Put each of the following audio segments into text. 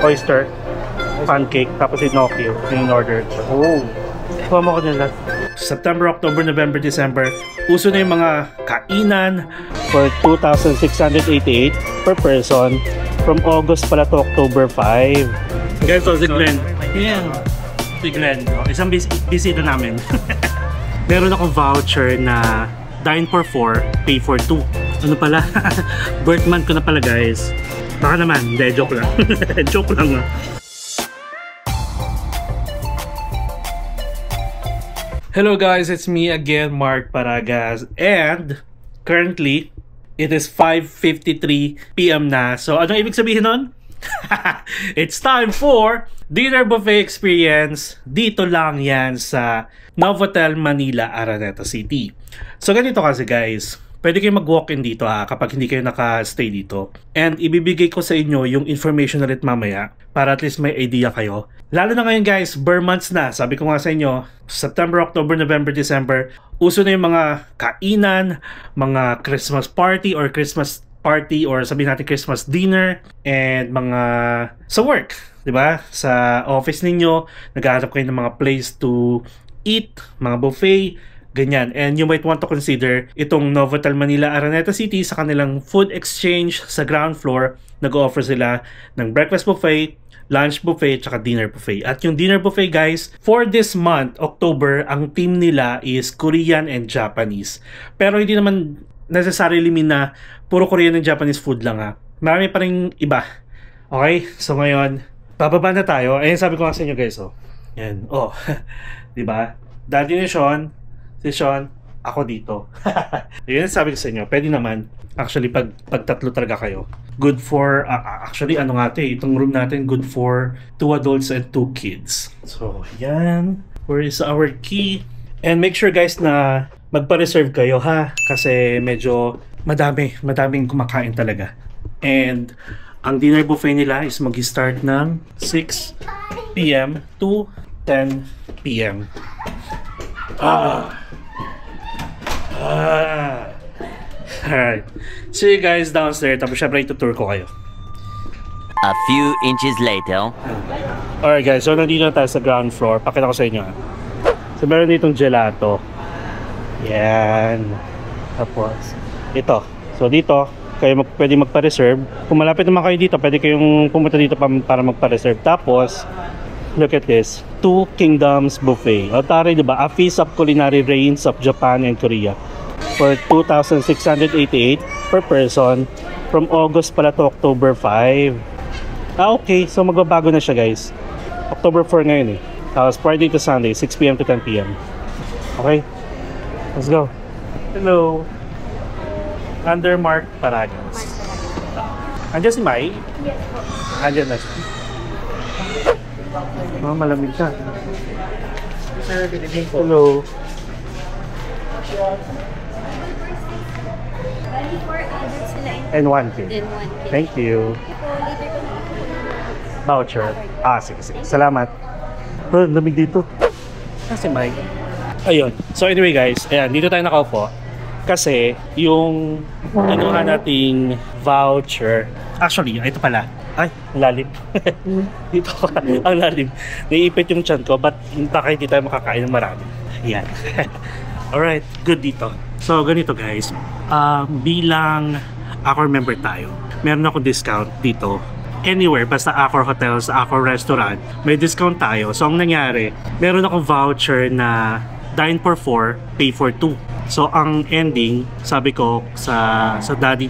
oyster pancake, tapos Pinocchio yung order. Oh, kuha mo ko nila. September, October, November, December, uso na yung mga kainan for 2,688 per person from August pala to October 5. Guys, so si Glenn. Yeah. Si Glenn. Isang bisita namin. Meron akong voucher na dine for 4, pay for 2. Ano pala? Birth month ko na pala, guys. Baka naman, hindi, joke lang. Joke lang. Hello guys, it's me again, Mark Paragas, and currently it is 5:53 PM na. So anong ibig sabihin nun? It's time for dinner buffet experience. Dito lang yan sa Novotel Manila, Araneta City. So ganito kasi guys, pwede kayo mag-walk-in dito kapag hindi kayo naka-stay dito. And ibibigay ko sa inyo yung information ulit mamaya para at least may idea kayo. Lalo na ngayon guys, bare months na. Sabi ko nga sa inyo, September, October, November, December, uso na yung mga kainan, mga Christmas party or sabihin natin Christmas dinner, and mga sa work, di ba? Sa office ninyo, naghahanap kayo ng mga place to eat, mga buffet, ganyan. And you might want to consider itong Novotel Manila, Araneta City sa kanilang food exchange sa ground floor. Nag-offer sila ng breakfast buffet, lunch buffet, tsaka dinner buffet. At yung dinner buffet guys, for this month, October, ang team nila is Korean and Japanese. Pero hindi naman necessarily mean na puro Korean and Japanese food lang Marami pa rin iba. Okay? So ngayon, bababa na tayo. Ayun sabi ko nga sa inyo guys, oh. Yan. Oh. Diba? Daddy ni Sean, si Sean, ako dito. Yun sabi ko sa inyo, pwede naman. Actually, pag tatlo talaga kayo. Good for, actually, ano nga ito itong room natin, good for 2 adults and 2 kids. So, yan. Where is our key? And make sure guys na magpa-reserve kayo kasi medyo madaming kumakain talaga. And ang dinner buffet nila is mag-start ng 6 PM to 10 PM. Alright. See you guys downstairs. Tapos syempre itutour ko kayo. A few inches later. Alright guys, so nandito na tayo sa ground floor. Pakita ko sa inyo So meron ditong gelato. Yan. Tapos ito. So dito kayo pwede magpa-reserve. Kung malapit naman kayo dito, pwede kayong pumunta dito para magpa-reserve. Tapos look at this, 2 Kingdoms buffet. O tari, diba? A feast of culinary reigns of Japan and Korea for 2,688 per person from August pala to October 5. Okay, so magbabago na siya guys. October 4 ngayon Tapos Friday to Sunday, 6 PM to 10 PM. Okay, let's go. Hello. Under Mark Paragas. Andiyan si Mai? Yes po. Andiyan na siya. Oh, malamig siya. Sir, good evening po. Hello. Bali 4 adults sila And 1 kid. and 1 kid. Thank you. Later ko Voucher. Sige. Salamat. Oh, lamig dito. Kasi Mike. Ayun. So anyway guys, ayan, dito tayo nakaupo. Kasi yung kinuha nating voucher. Actually, ito pala. Ay, ang lalim. Dito ang lalim. Naiipit yung tiyan ko, but baka hindi tayo makakain ng marami. Ayan. Alright, good dito. So, ganito guys. Bilang Accor member tayo, meron akong discount dito. Anywhere, basta Accor Hotels, Accor Restaurant, may discount tayo. So, ang nangyari, meron akong voucher na dine for 4, pay for 2. So, ang ending, sabi ko sa daddy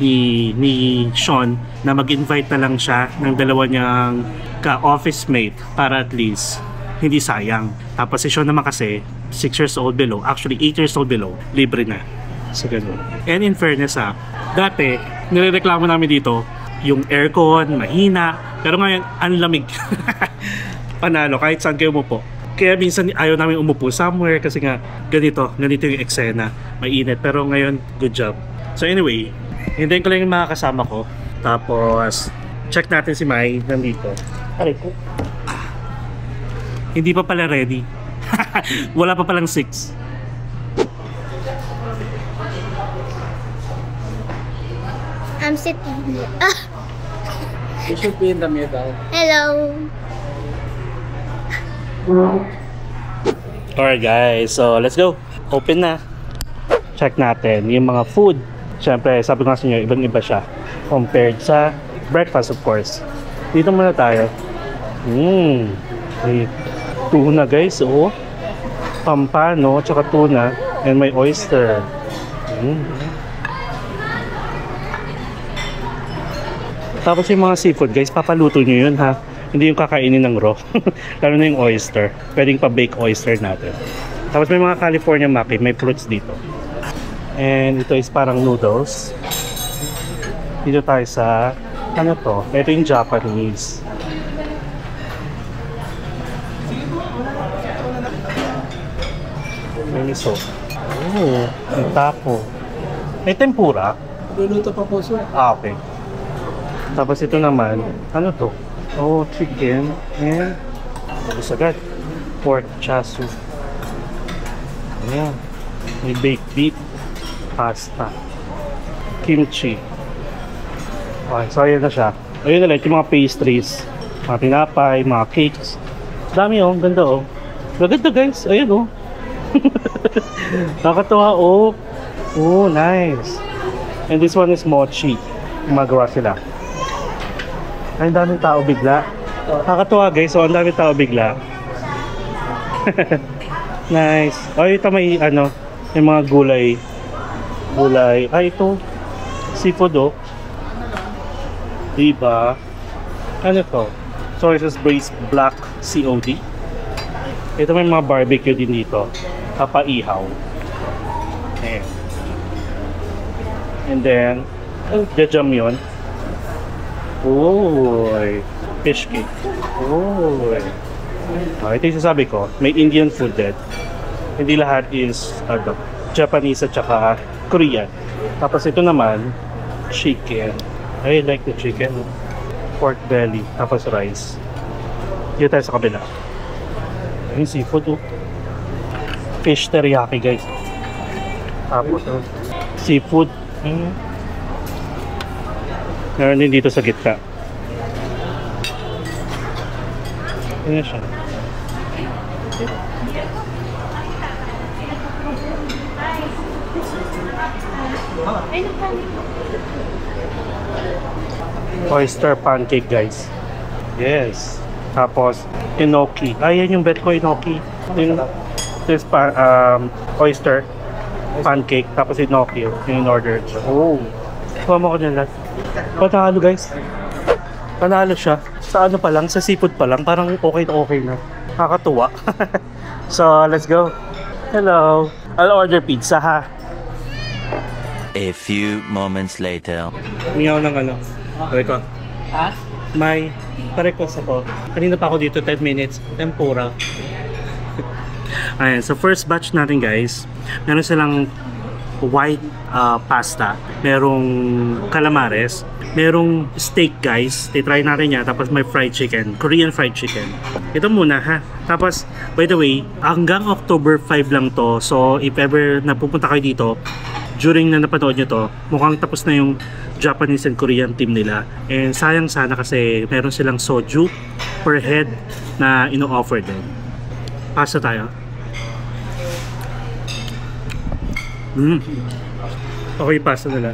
ni Sean na mag-invite na lang siya ng dalawa niyang ka-office mate para at least hindi sayang. Tapos si Sean naman kasi 6 years old below, actually 8 years old below, libre na. So, ganun. And in fairness dati, nirereklamo namin dito, yung aircon, mahina, pero ngayon, ang lamig. Panalo, kahit saan kayo umupo. Kaya minsan ayaw namin umupo somewhere kasi nga ganito yung eksena, mainit. Pero ngayon, good job. So anyway, hintayin ko lang yung mga kasama ko. Tapos, check natin si Mai nandito. Aray ko. Hindi pa pala ready. Wala pa palang 6. I'm sitting here. It should be in the middle. Hello. Alright guys, so let's go. Open na. Check natin yung mga food. Siyempre, sabi ko nga sa inyo, ibang-iba siya. Compared sa breakfast, of course. Dito muna tayo. May tuna guys, oh. Pampano, tsaka tuna. And may oyster. Tapos yung mga seafood guys, papaluto nyo yun ha. Hindi yung kakainin ng raw. Lalo na yung oyster. Pwedeng pa-bake oyster natin. Tapos may mga California maki, may fruits dito. And ito is parang noodles. Dito tayo sa, ano to? Ito yung Japanese. May miso. Oh, may taco. May tempura. Luluto pa po sir. Ah, okay. Tapos ito naman, ano to? Oh, chicken and tapos agad, pork chasu. Ayan. May baked beef, pasta, kimchi. Okay, so ayan na siya. Ayun na lang, yung mga pastries, mga tinapay, mga cakes. Dami oh, ganda oh. Maganda guys, ayun oh. Nakakatuwa oh. Oh, nice. And this one is mochi. Gumagawa sila. Ay, ang daming tao bigla. Nakakatuwa guys, so ang daming tao bigla. Nice. Oh, ito may ano, yung mga gulay. Gulay. Ay, ito. Seafood oh. Diba? Ano to? Soy sauce braised black COD. Ito may mga barbecue din dito. Kapaihaw. Ayan. And then, jajam yun. Oy, fish cake. Oy. Ito yung sasabi ko, may Indian food din. Hindi lahat is Japanese at saka Korean. Tapos ito naman, chicken. I like the chicken. Pork belly, tapos rice. Dito tayo sa kabila. Yung seafood oh. Fish teriyaki guys. Tapos seafood. Meron din dito sa gitna. Ano siya? Oyster pancake guys. Yes. Tapos enoki. Ayan yung bet ko, enoki. Yung this oyster pancake. Tapos enoki yung order. Oh. Kuha mo ko dyan lahat. Panalo guys. Panalo siya. Sa ano pa lang, sa seafood pa lang, parang okay na okay na. Nakakatuwa. So, let's go. Hello. I'll order pizza ha. A few moments later. Hingaw ng ano. Request. Ha? May pa-request ako. Kanina pa ako dito, 10 minutes. Tempura. Ayan, so first batch natin guys. Meron silang white pasta. Merong calamares. Merong steak guys. Titry natin yan. Tapos may fried chicken. Korean fried chicken. Ito muna ha. Tapos, by the way, hanggang October 5 lang to. So, if ever napupunta kayo dito, during na napanood nyo to, mukhang tapos na yung Japanese and Korean team nila. And sayang sana kasi meron silang soju per head na ino-offer din. Pasta tayo. Okay, pasta nila.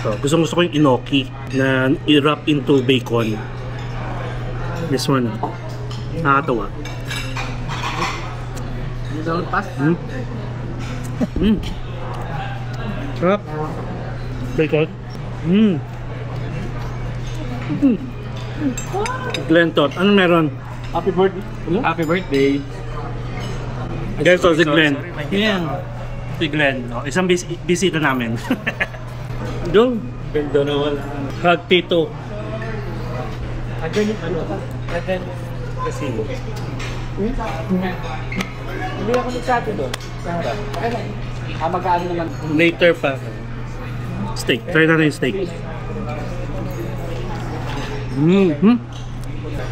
So, gusto ko yung enoki na i-wrap into bacon. This one. Nakakatawa. Sarap. Bacon. Glentot. Ano meron? Happy birthday. Happy birthday. Guys, so si Glenn. Yeah. Si Glenn. Oh, isang bisita namin. Go. Ganda na wala. Hug Tito. Agad yung ano? Agad kasi hindi ako nagsabi doon. Mag-ano naman. Later pa. Steak. Try natin yung steak.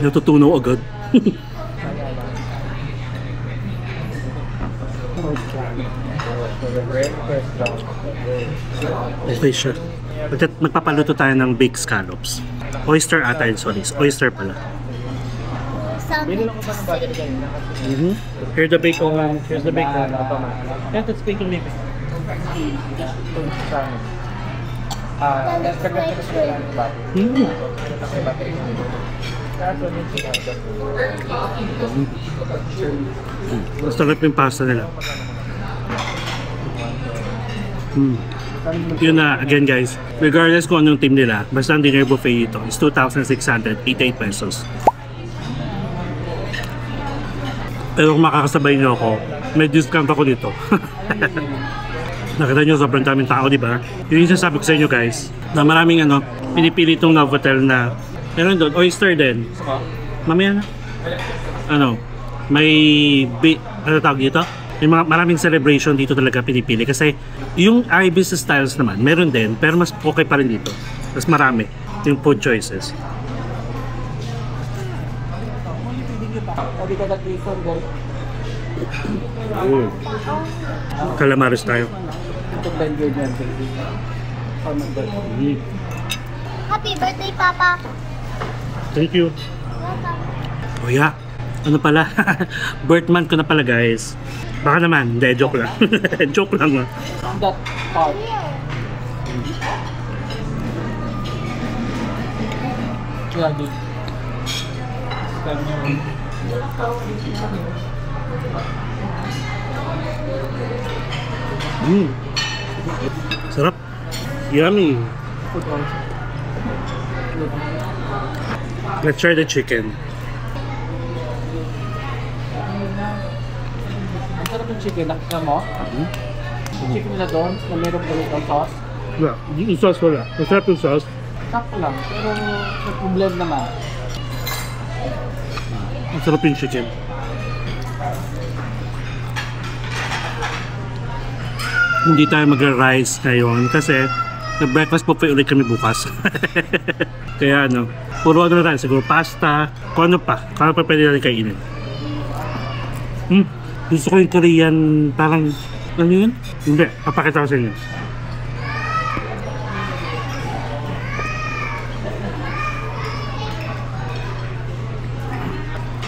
Natutunaw agad. Okay siya. Magpapaluto tayo ng baked scallops. Oyster ata yun, sorry. Oyster pala. Salmon. Here's the bacon. Here's the bacon. Yeah, that's bacon maybe. Mas sarap yung pasta nila. Yun na, again guys, regardless kung anong team nila, basta ang dinner buffet ito is 2,688 pesos. Pero kung makakasabay nyo ako, may discount ako dito. Nakita nyo, sobrang daming tao, di ba? Yun yung sasabi ko sa inyo guys, na maraming pinipili itong Novotel na, meron doon, oyster din. Mamaya na. Ano tawag dito? May maraming celebration dito talaga pinipili kasi yung Ibis styles naman, meron din, pero mas okay pa rin dito. Mas marami yung food choices. Calamares tayo. Happy birthday, Papa! Thank you. Welcome. Oh yeah, ano pala? Birth month ko na pala guys. Baka naman, hindi, joke lang. Joke lang That part. Lagi. Sarap. Yummy. Let's try the chicken. Ang sarap yung chicken. Nakita mo? Yung chicken nila doon na mayroong ganitong sauce. Wala, yung sauce wala. Masarap yung sauce. Sakto lang. Pero may problem naman. Ang sarap yung chicken. Hindi tayo magra-rice ngayon kasi nag-breakfast buffet ulit kami bukas. Kaya puro na tayo. Siguro pasta, kung ano pa pwede natin kainin. Gusto ko yung Korean, parang, ano yun? Hindi, papakita ko sa inyo.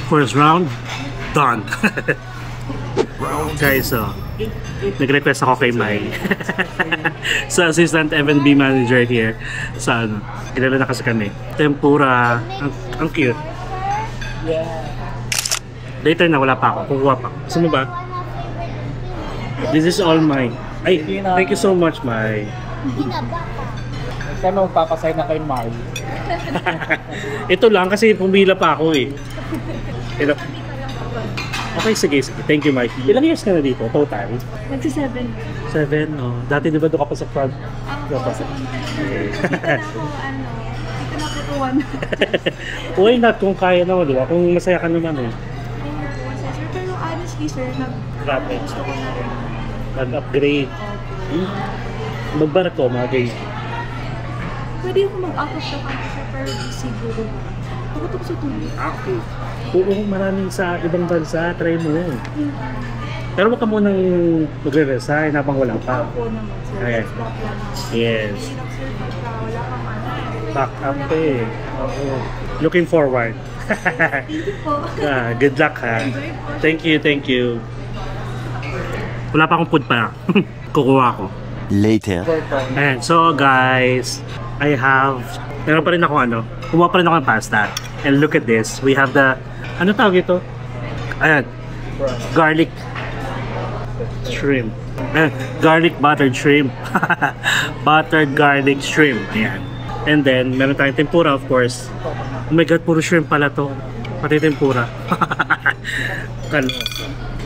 First round, done. Guys, nag-request ako kay Mai sa assistant F&B manager here sa kilala na kasi kami. Tempura, ang cute. Yeah. Later na wala pa ako, kukuha pa. Gusto mo ba? This is all mine. Ay, thank you so much, Mai. Kaya magpapasay na kay Marl. Ito lang kasi pumila pa ako eh. Okay, sige. Thank you, Mike. Ilang years ka na dito, total? Magsi-7. 7, oh. Dati di ba doon ka pa sa front? Dito na po, dito na po tuwan. Why not kung kaya naman, di ba? Kung masaya ka naman eh. Pero honestly, sir, Grabe. gusto ko na rin. Mag-upgrade. Magbarat ko, mga guys. Pwede ako mag-out of the country, sir, pero di siguro. Pagkatapos sa tuloy. Okay. Oo, maraming sa ibang bansa, try mo. Pero wag ka munang magre-resign habang wala pa. Ako naman, sir. Okay. Back lang. Yes. Hindi lang, sir, pagka wala kang Back up eh. Oo. Looking forward. Thank you po. Good luck ha. Enjoy po. Thank you. Wala pa akong food pa. Kukuha ko. Later. Ayan, so guys, meron pa rin ako kumuha pa rin ako ng pasta. And look at this, we have the, ano tawag ito? Ayan, garlic shrimp. Ayan, garlic buttered shrimp. Buttered garlic shrimp. Ayan. And then, meron tayong tempura of course. Oh my god, puro shrimp pala to. Pati tempura.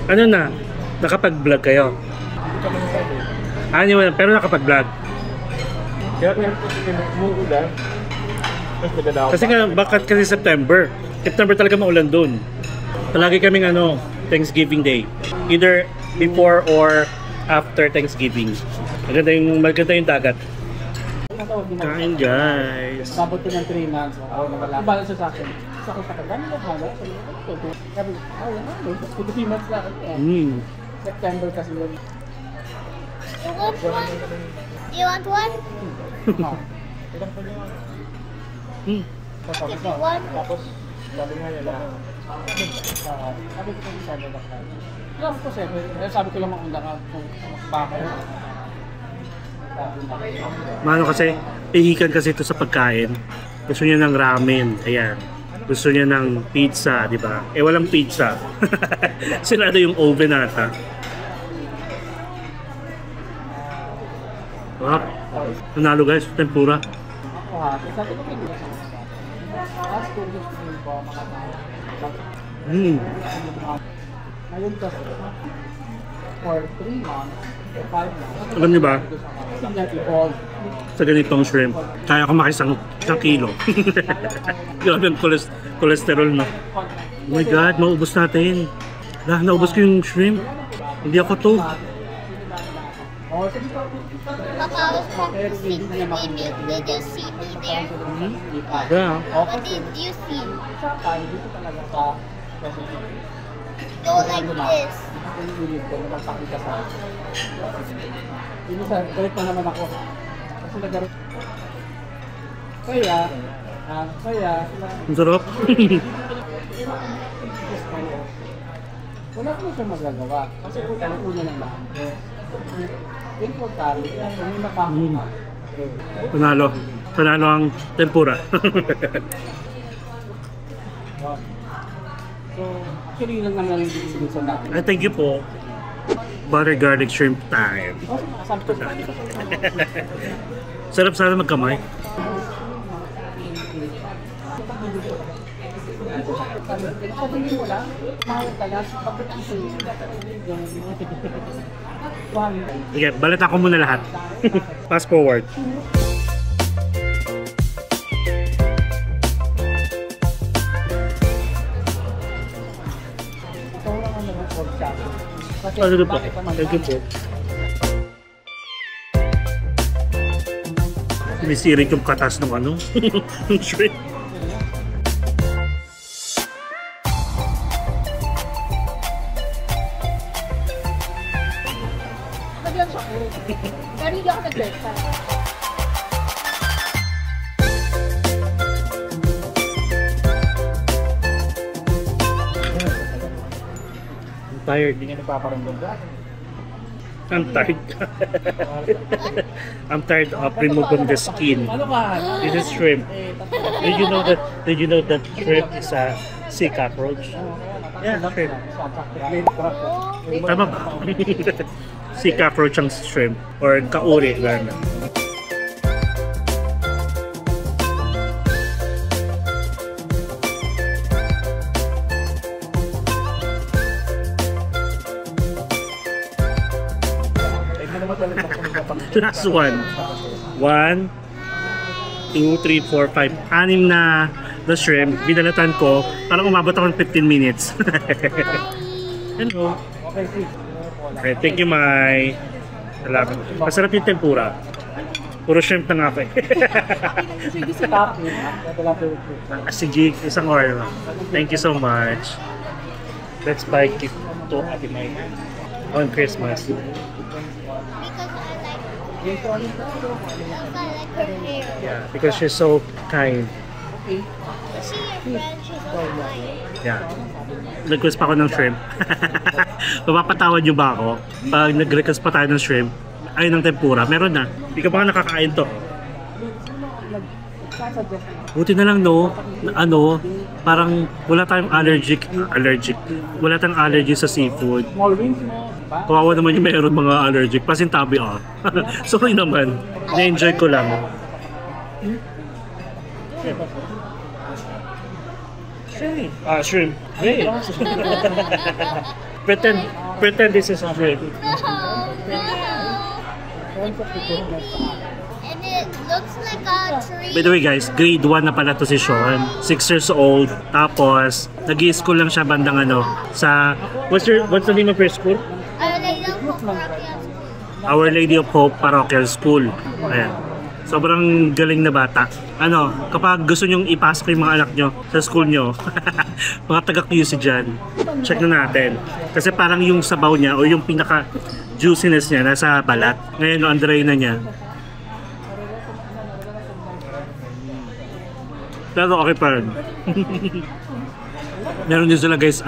Ano na? Nakapag-vlog kayo? Pero nakapag-vlog. Kaya meron po sila umuulan. Kasi bakit kasi September talaga maulan dun. Palagi kaming Thanksgiving Day. Either before or after Thanksgiving. Maganda yung dagat. Kain guys. Mabuti ng 3 months. Ibala siya sa akin. Sa akin sa kagani na hala. Sabi, sa 3 months na. September kasi yun. You want one? You want one? Tapos, If you want. tapos, sabi nga nila, sabi ko kung sabi lang na. Alam ko sabi ko lang maunda ka kung baka. Mano kasi, ihikan kasi ito sa pagkain. Gusto niya ng ramen, ayan. Gusto niya ng pizza, di ba? Eh, walang pizza. Sinado yung oven ata. Wow. Nanalo guys, tempura. Sabi ko kay Dila. Ask ko gusto niyo ba Mm. Ngayon kasi, for 3 months, 5 months, Alam niyo ba, hindi niya evolve. sa ganitong shrimp, kaya ko makisang kilo. Grabe ang cholesterol na. Oh my God, maubos natin. Naubos ko yung shrimp. Hindi ako to. Oh, sige po. Papa, I was trying to see maybe did you see me there? Yeah. What did you see? Dito talaga sa Go like this. unit ko, nagpapakit ka sa akin. Hindi sa, galit na naman ako. Kasi nagkaroon. Kaya, Ang sarap. wala ko na siyang magagawa. Kasi kung una lang lahat. Importante, kung may makakuha. Panalo. Panalo ang tempura. So, actually lang naman yung distribution natin. Ay, thank you po. Butter garlic shrimp time. Oh, sample na. Sarap sana magkamay. Sabi niyo wala, mahal talas, bakit ang Sige, balita ko muna lahat. Fast forward. Sige po. Thank you po. Sinisirik yung katas ng ano? Ng shrimp. Pero hindi ako nag-breakfast. I'm tired. Hindi nga nagpaparamdam ka. I'm tired. I'm tired of removing the skin. Ano ka? This is shrimp. Did you know that shrimp is a sea cockroach? Yeah, shrimp. Tama ba? Sea cockroach ang shrimp or kauri lang. Last one. 1, 2, 3, 4, 5. 6 na the shrimp. Binalatan ko. Parang umabot ako ng 15 minutes. Hello. Okay, sis. Okay, thank you, Mai. Salamat. Masarap yung tempura. Puro shrimp na nga ako eh. Stop. Ito lang po. Sige, isang order. Thank you so much. Let's buy gift to Ate Mai on Christmas. Because I like her hair. Yeah, because she's so kind. Is she your friend? She's so kind. Yeah. Nag-request pa ako ng shrimp. Mapapatawad niyo ba ako? Pag nag-request pa tayo ng shrimp, ay ng tempura, meron na. Hindi ka pa nga nakakain to. Buti na lang no, na ano, parang wala tayong allergic. Wala tayong allergy sa seafood. Small wings mo. Kawawa naman yung mayroon mga allergic. Pasintabi ah. Sorry naman. Na-enjoy ko lang. Shrimp. Hey. Pretend this is a shrimp. And it looks like a tree. By the way guys, grade 1 na pala to si Sean. 6 years old. Tapos, nag-i-school lang siya bandang ano. Sa, what's the name of your school? Our Lady of Hope Parochial School. Ayan. Sobrang galing na bata. Ano, kapag gusto nyong ipasok yung mga anak nyo sa school nyo, mga taga-QC dyan, check na natin. Kasi parang yung sabaw niya o yung pinaka-juiciness niya nasa balat. Ngayon, no, Andre na niya. Pero okay pa rin. Meron din sila guys,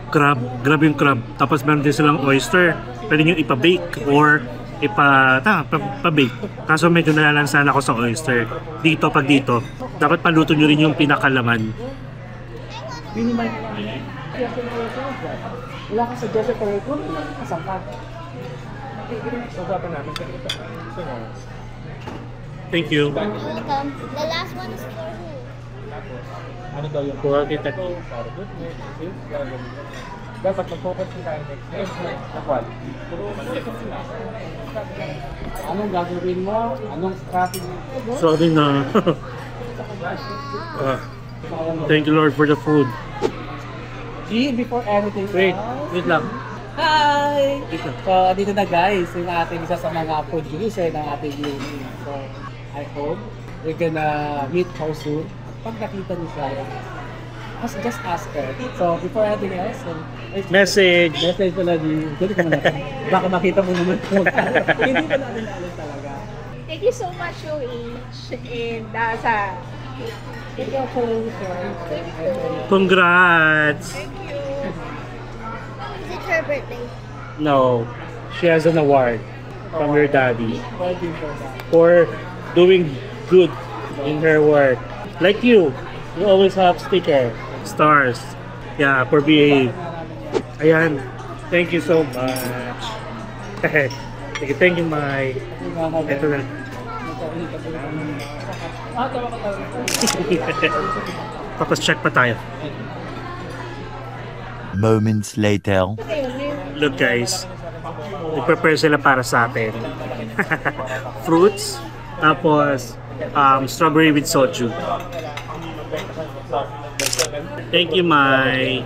crab. Grab yung crab. Tapos meron din silang oyster. Pwede nyo ipa-bake or pa-bake. Kaso medyo nalalansan ako sa oyster. Dito, pag dito, dapat paluto nyo rin yung pinakalaman. Wala kang suggestion for it. Kasang ka. Thank you. Welcome. The last one is for who? Ano daw yung For kita. dapat mag-focus tayo next. Takwal. Anong gagawin mo? Anong strategy? Sorry na. Thank you Lord for the food. G, before anything Wait lang. Hi! So, dito na guys, yung ating isa sa mga producer ng ating uni. So, I hope we're gonna meet her soon. Pag nakita niyo siya, just ask her. So, before anything else, Message. message ko na din. Baka makita mo naman. Hindi pa natin alam talaga. Thank you so much, UH. And Congrats. Thank you. Is it her birthday? No, she has an award from your daddy Waiting for that. for doing good in her work. Like you always have sticker, stars. Yeah, for behave. Ayan, thank you so much. Thank you, Mai. Ito na. Tapos check pa tayo. Moments later. Look guys, nag-prepare sila para sa atin. Fruits, tapos strawberry with soju. Thank you, Mai.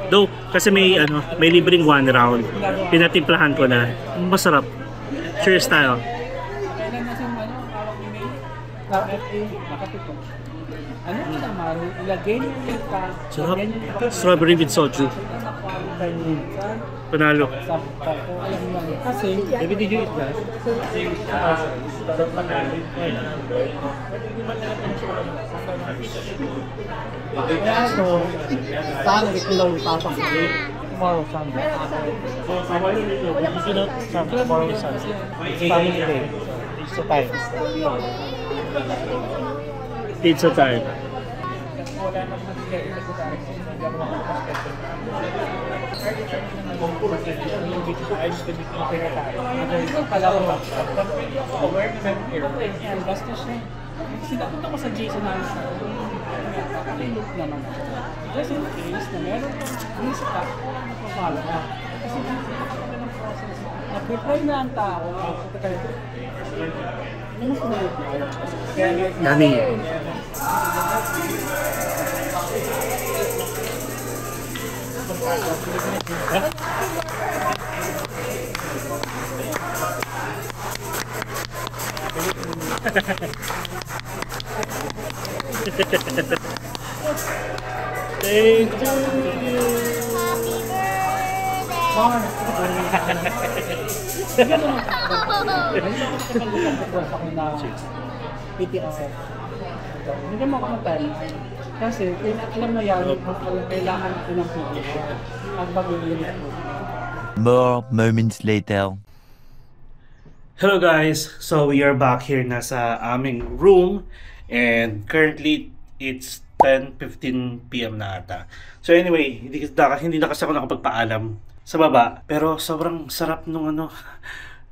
Though, kasi may libreng 1 round. Pinatimplahan ko na. Masarap. Cheers tayo. Kailan na siyang FA, nakapito. Ano yung naman, ilagay niyo yung Sarap. Strawberry with soju. Panalo. Kasi, maybe did you eat that? So, saan nag-ilaw yung pasok? Tomorrow, Sunday. Tomorrow is Sunday. Family day. Pizza time. Pizza time. Sinapunta ko sa Jason Hansen. Look naman ako. Just in case na meron lista na follow up. Kasi napakaganda ng process. Nag-reply na ang tao. Ano mas na-reply? Nani. Thank you. PTS. Hindi mo kamatay. Kasi alam na yan, kailangan ito ng PTS. Ang pag-iinit mo. More moments later. Hello guys, so we are back here na sa aming room and currently it's 10:15 PM na ata. So anyway, hindi na kasi ako nakapagpaalam sa baba, pero sobrang sarap nung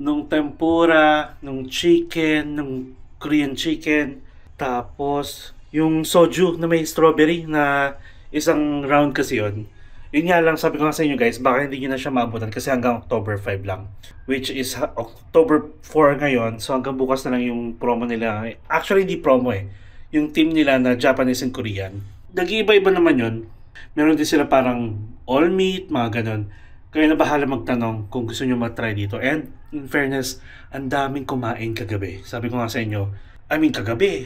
nung tempura, nung chicken, nung Korean chicken, tapos yung soju na may strawberry na isang round kasi yun. Yun nga lang, sabi ko nga sa inyo guys, baka hindi nyo na siya maabutan kasi hanggang October 5 lang. Which is October 4 ngayon, so hanggang bukas na lang yung promo nila. Actually, hindi promo yung team nila na Japanese and Korean. Nag-iiba-iba naman yun. Meron din sila parang all meat, mga ganon. Kaya na bahala magtanong kung gusto nyo matry dito. And in fairness, ang daming kumain kagabi. Sabi ko nga sa inyo, kagabi.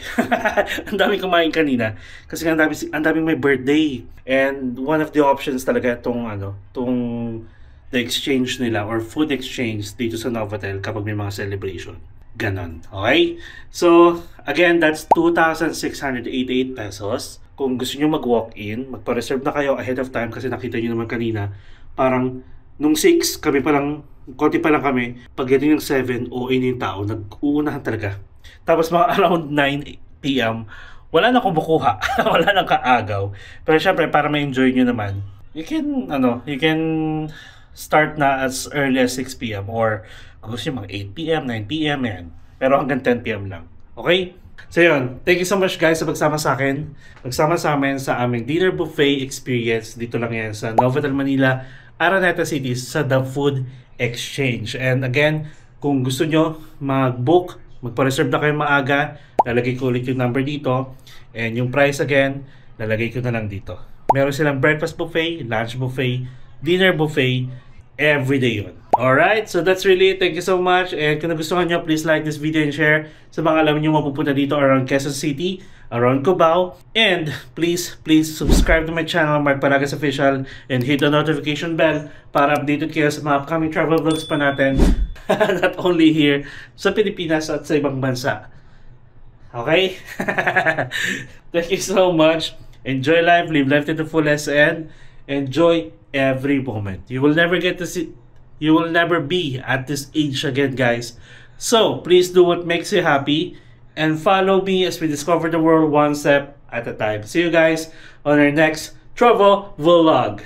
Ang daming kumain kanina kasi ang daming may birthday. And one of the options talaga tong the exchange nila or food exchange dito sa Novotel kapag may mga celebration. Ganon. Okay? So, again, that's 2,688 pesos. Kung gusto nyo mag-walk-in, magpa-reserve na kayo ahead of time kasi nakita nyo naman kanina, parang nung 6, kami pa lang, konti pa lang kami, pagdating ng 7, OA na yung tao, nag-uunahan talaga. Tapos mga around 9 p.m., wala na kumukuha, wala nang kaagaw. Pero syempre, para ma-enjoy nyo naman, you can start na as early as 6 p.m. or kung gusto nyo mga 8 p.m., 9 p.m. yan. Pero hanggang 10 p.m. lang. Okay? So yun, thank you so much guys sa pagsama sa akin. Pagsama sa amin sa aming dinner buffet experience. Dito lang yan sa Novotel Manila, Araneta City sa The Food Exchange. And again, kung gusto nyo mag-book, magpa-reserve na kayo maaga, lalagay ko ulit yung number dito. And yung price again, lalagay ko na lang dito. Meron silang breakfast buffet, lunch buffet, dinner buffet, everyday yun. Alright, so that's really it. Thank you so much. And kung nagustuhan nyo, please like this video and share sa mga alam nyo mapupunta dito around Quezon City, around Cubao. And please subscribe to my channel, Mark Paragas Official, and hit the notification bell para updated kayo sa mga upcoming travel vlogs pa natin. Not only here sa Pilipinas at sa ibang bansa. Okay? Thank you so much. Enjoy life, live life to the fullest, and enjoy every moment. You will never be at this age again, guys. So please do what makes you happy and follow me as we discover the world one step at a time. See you guys on our next travel vlog.